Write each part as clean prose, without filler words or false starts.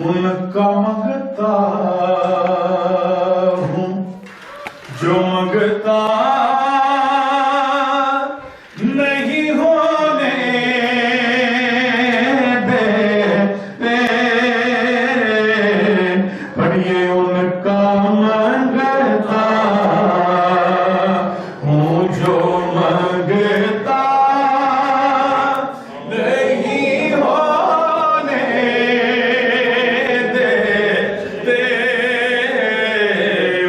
उनका मंगता हूँ जो मंगता नहीं होने देते, पर ये उनका मंगता हूँ जो मंगता नहीं होने देते,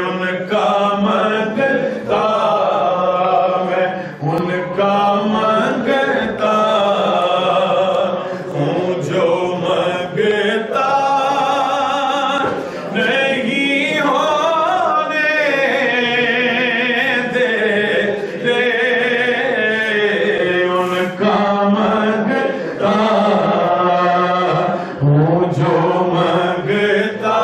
उनका मंगता मैं उनका मंगता हूँ जो मंगता नहीं होने देते, उनका मंगता हूँ जो मंगता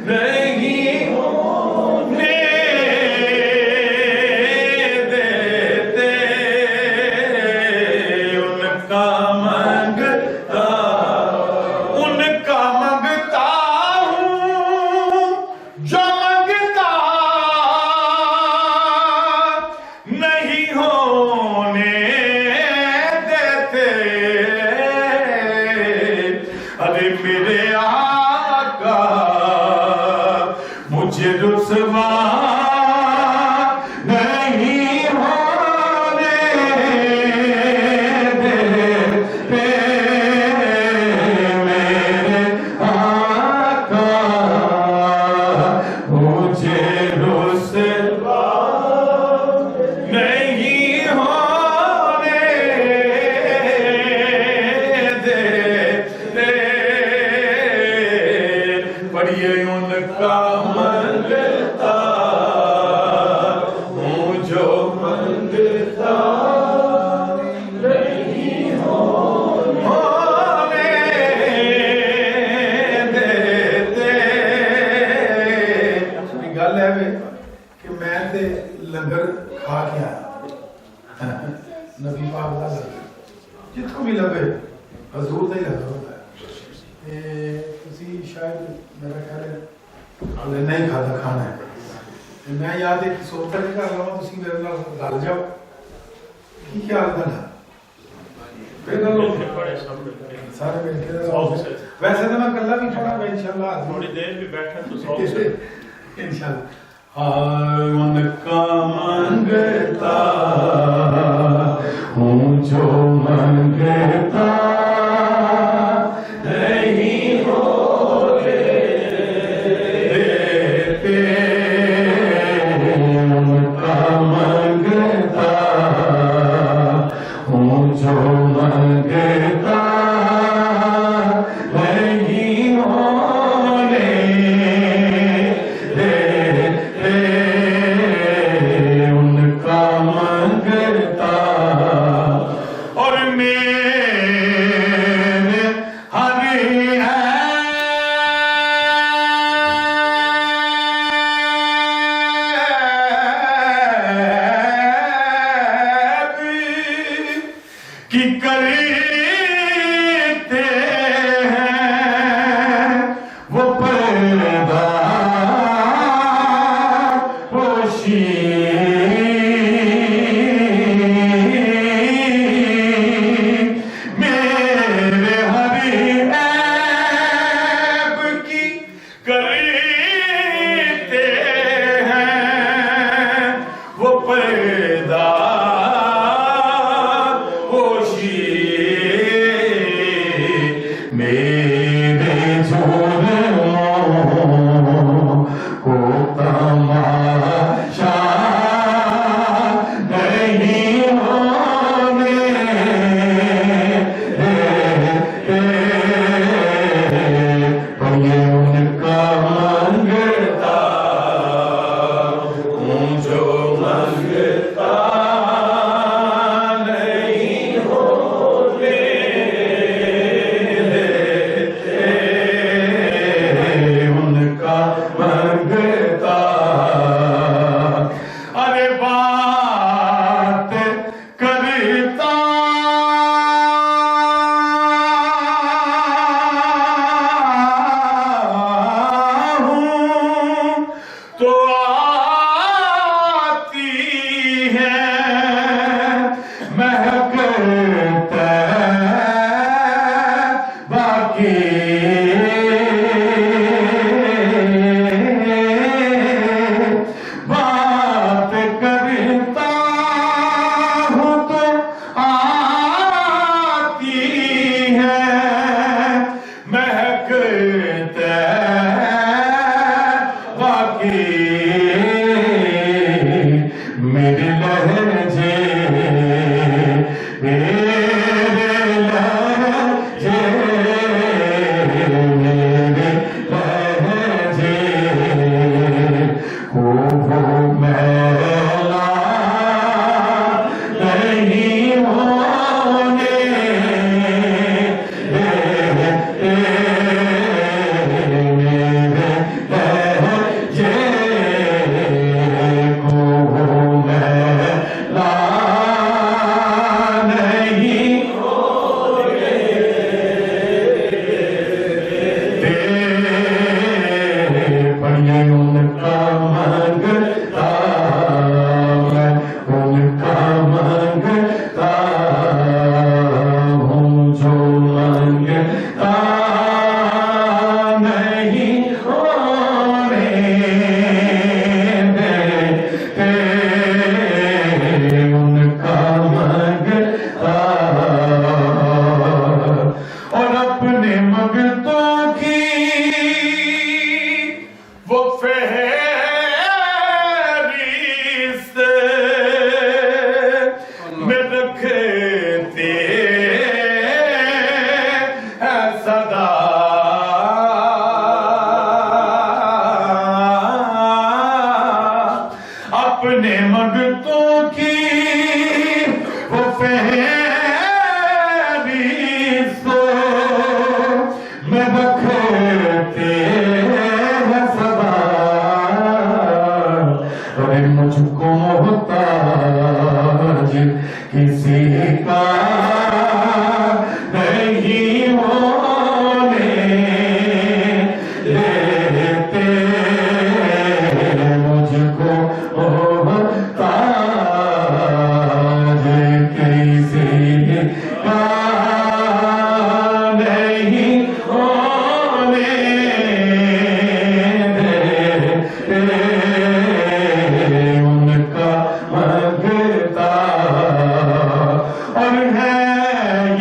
नहीं होने देते, उनका मंगता हूँ जो मंगता नहीं होने देते, अरे मेरे आका मुझे रुसवा नहीं होने देते, मेरे आका मुझे रुसवा नहीं होने देते, पर ये उनका मंगता हूँ जो मंगता नहीं होने देते। गल है वे कि मैं ते लंगर खा के आया नबी पाक का लंगर जितों भी लगे हजूर का ही लंगर होता है। तुसी शायद मेरा ख्याल है हाले नहीं खाता खाना है, मैं याद एक सोचता नहीं कर लवा तुसी मेरे नाल गल जाओ की ख्याल करना सारे मिलके। वैसे तो मैं कल्ला भी थोड़ा इंशाल्लाह थोड़ी देर भी बैठे तो सौ इंशाल्लाह। उनका मंगता हूँ जो मंगता नहीं होने देते, उनका मंगता हूँ जो मंगता नहीं होने देते, उनका मंगता। और मेरे हरि कि करते हैं वो पर्दा पोशी, मेरे हरि ऐब की करते हैं वो पर्दा मेरे जुर्मों को तमाशा आती है महकता बाकी बात करता हूँ तो आती है महकता बाकी मेरे लहजे मेरे लहजे मेरे लहजे हो मैला नहीं होने और अपने मगतों की वो फहरिस्त में रखते हैं सदा अपने मगतों की वो फहरिस्त में रखते हैं सदा अरे मुझको मोहताज किसी का नहीं होने देते मुझको मोहताज किसी का नहीं होने देते उनका मगता और है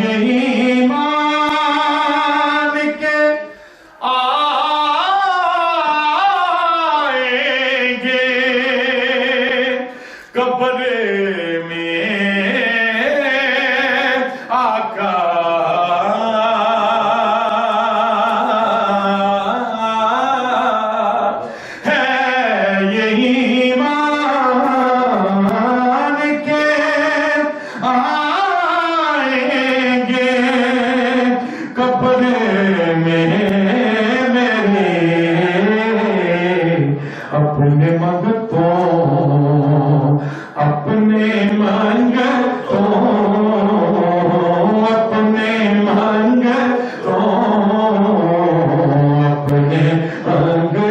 यही मान के आएंगे कब्र में आका है यही मान के आएंगे कब्र में मेरे अपने मगतों अपने मंगतों अपने मंगतों अपने मंग